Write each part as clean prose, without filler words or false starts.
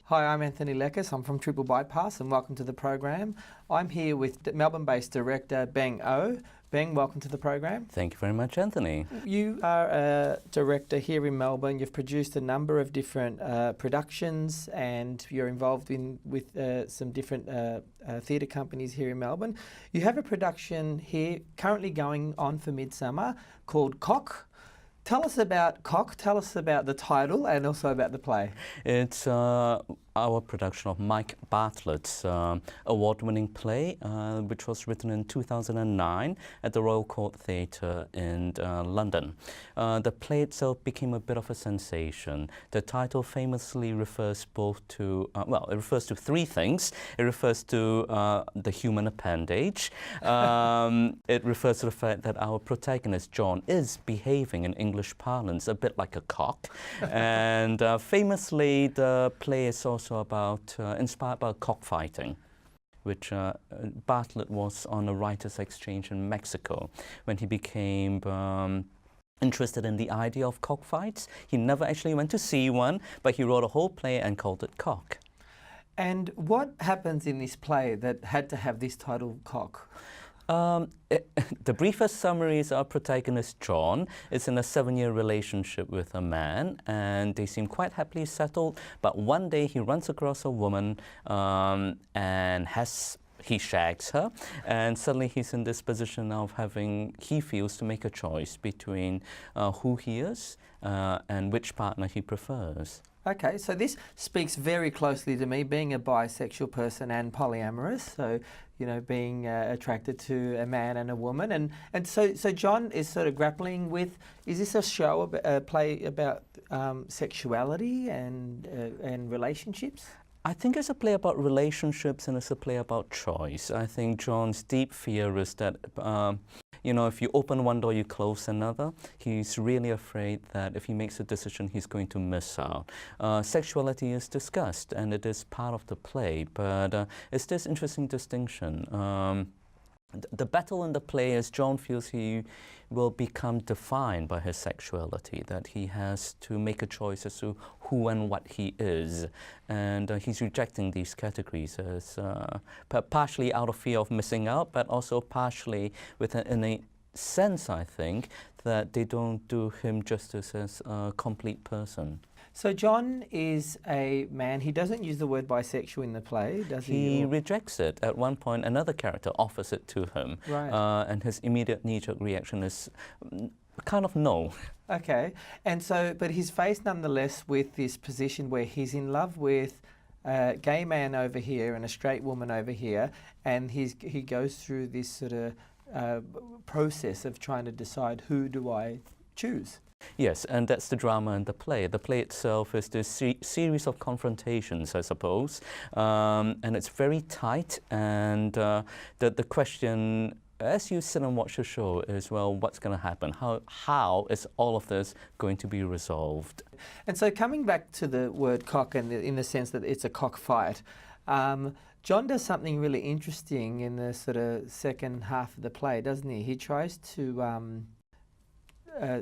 Hi, I'm Anthony Lekkas. I'm from Triple Bypass and welcome to the program. I'm here with Melbourne-based director Beng Oh. Beng, welcome to the program. Thank you very much, Anthony. You are a director here in Melbourne. You've produced a number of different productions and you're involved with some different theatre companies here in Melbourne. You have a production here currently going on for Midsumma called Cock. Tell us about Cock, tell us about the title and also about the play. It's our production of Mike Bartlett's award-winning play, which was written in 2009 at the Royal Court Theatre in London. The play itself became a bit of a sensation. The title famously refers both to, well, it refers to three things. It refers to the human appendage. It refers to the fact that our protagonist, John, is behaving in English parlance a bit like a cock. And famously, the play is also about inspired by cockfighting, which Bartlett was on a writer's exchange in Mexico when he became interested in the idea of cockfights. He never actually went to see one, but he wrote a whole play and called it Cock. And what happens in this play that had to have this title, Cock? The briefest summary is our protagonist, John, is in a 7-year relationship with a man, and they seem quite happily settled, but one day he runs across a woman and he shags her, and suddenly he's in this position of he feels to make a choice between who he is and which partner he prefers. Okay, so this speaks very closely to me, being a bisexual person and polyamorous, so, you know, being attracted to a man and a woman. And so John is sort of grappling with, is this a show, a play about sexuality and relationships? I think it's a play about relationships and it's a play about choice. I think John's deep fear is that, you know, if you open one door, you close another. He's really afraid that if he makes a decision, he's going to miss out. Sexuality is discussed and it is part of the play, but it's this interesting distinction. The battle in the play is John feels he will become defined by his sexuality, that he has to make a choice as to who and what he is. And he's rejecting these categories as partially out of fear of missing out, but also partially in a sense, I think, that they don't do him justice as a complete person. So John is a man, he doesn't use the word bisexual in the play, does he? He rejects it. At one point, another character offers it to him. Right. And his immediate knee-jerk reaction is kind of no. Okay, and so, but he's faced nonetheless with this position where he's in love with a gay man over here and a straight woman over here, and he goes through this sort of process of trying to decide, who do I choose? Yes, and that's the drama in the play. The play itself is this series of confrontations, I suppose, and it's very tight, and the question, as you sit and watch the show, is, well, what's going to happen? How is all of this going to be resolved? And so coming back to the word cock, and in the sense that it's a cockfight, John does something really interesting in the sort of second half of the play, doesn't he? He tries to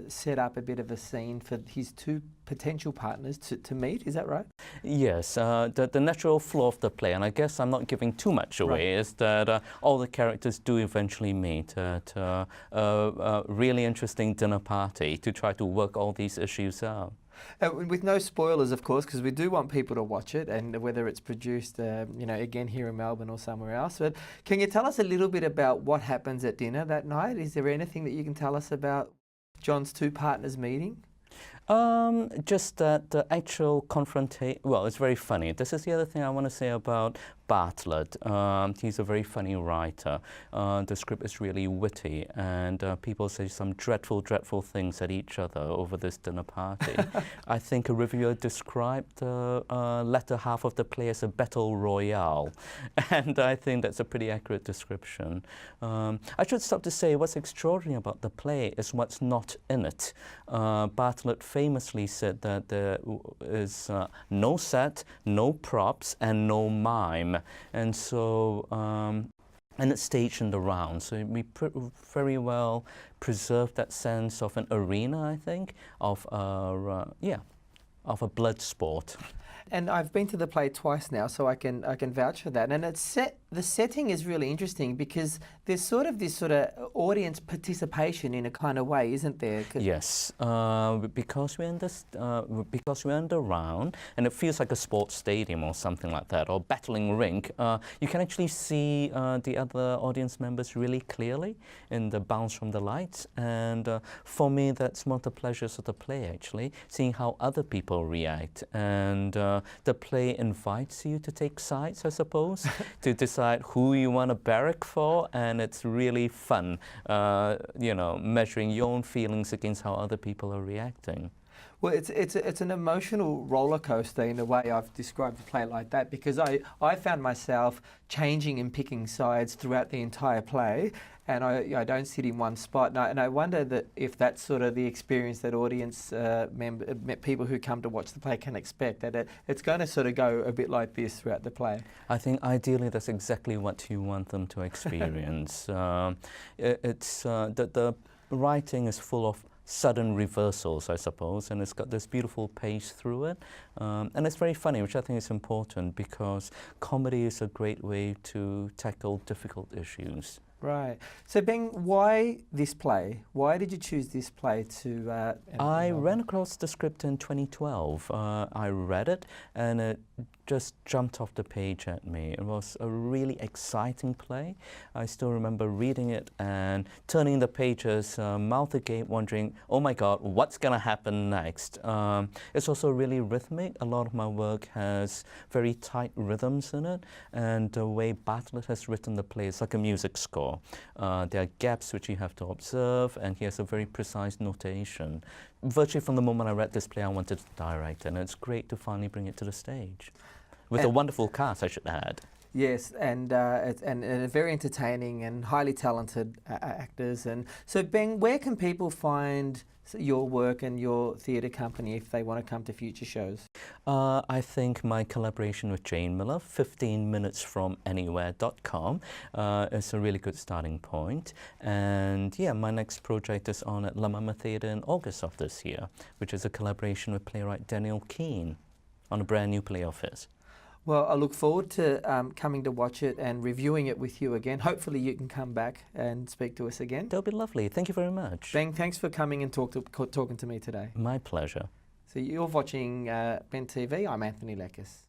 set up a bit of a scene for his two potential partners to meet, is that right? Yes, the natural flow of the play, and I guess I'm not giving too much away, right, is that all the characters do eventually meet at a really interesting dinner party to try to work all these issues out. With no spoilers, of course, because we do want people to watch it, and whether it's produced, you know, again here in Melbourne or somewhere else. But can you tell us a little bit about what happens at dinner that night? Is there anything that you can tell us about John's two partners meeting? Just that the actual confrontation, well, it's very funny. This is the other thing I want to say about Bartlett. He's a very funny writer. The script is really witty, and people say some dreadful, dreadful things at each other over this dinner party. I think a reviewer described the latter half of the play as a battle royale, and I think that's a pretty accurate description. I should stop to say what's extraordinary about the play is what's not in it. Bartlett famously said that there is no set, no props, and no mime. And so, and it's staged in the round, so we very well preserve that sense of an arena, I think, of a blood sport. And I've been to the play twice now, so I can vouch for that. And the setting is really interesting because there's sort of this sort of audience participation in a kind of way, isn't there? Yes, because we're underground and it feels like a sports stadium or something like that, or battling rink. You can actually see the other audience members really clearly in the bounce from the lights. And for me, that's one of the pleasures of the play, actually, seeing how other people react. And the play invites you to take sides, I suppose, to decide who you want to barrack for, and it's really fun, you know, measuring your own feelings against how other people are reacting. Well, it's an emotional roller coaster in a way. I've described the play like that because I found myself changing and picking sides throughout the entire play, and I don't sit in one spot. And I wonder that if that's sort of the experience that audience people who come to watch the play can expect, that it's going to sort of go a bit like this throughout the play. I think ideally that's exactly what you want them to experience. The writing is full of sudden reversals, I suppose, and it's got this beautiful pace through it. And it's very funny, which I think is important because comedy is a great way to tackle difficult issues. Right. So, Beng, why this play? Why did you choose this play to... I ran across the script in 2012. I read it and it just jumped off the page at me. It was a really exciting play. I still remember reading it and turning the pages, mouth agape, wondering, oh my God, what's going to happen next? It's also really rhythmic. A lot of my work has very tight rhythms in it, and the way Bartlett has written the play is like a music score. There are gaps which you have to observe, and he has a very precise notation. Virtually from the moment I read this play, I wanted to direct, and it's great to finally bring it to the stage. With a wonderful cast, I should add. Yes, and very entertaining and highly talented actors. And so, Beng, where can people find your work and your theatre company if they want to come to future shows? I think my collaboration with Jane Miller, 15minutesfromanywhere.com, is a really good starting point. And yeah, my next project is on at La Mama Theatre in August of this year, which is a collaboration with playwright Daniel Keane on a brand new play of his. Well, I look forward to coming to watch it and reviewing it with you again. Hopefully you can come back and speak to us again. That'll be lovely. Thank you very much. Beng, thanks for coming and talking to me today. My pleasure. So you're watching Ben TV. I'm Anthony Lekkas.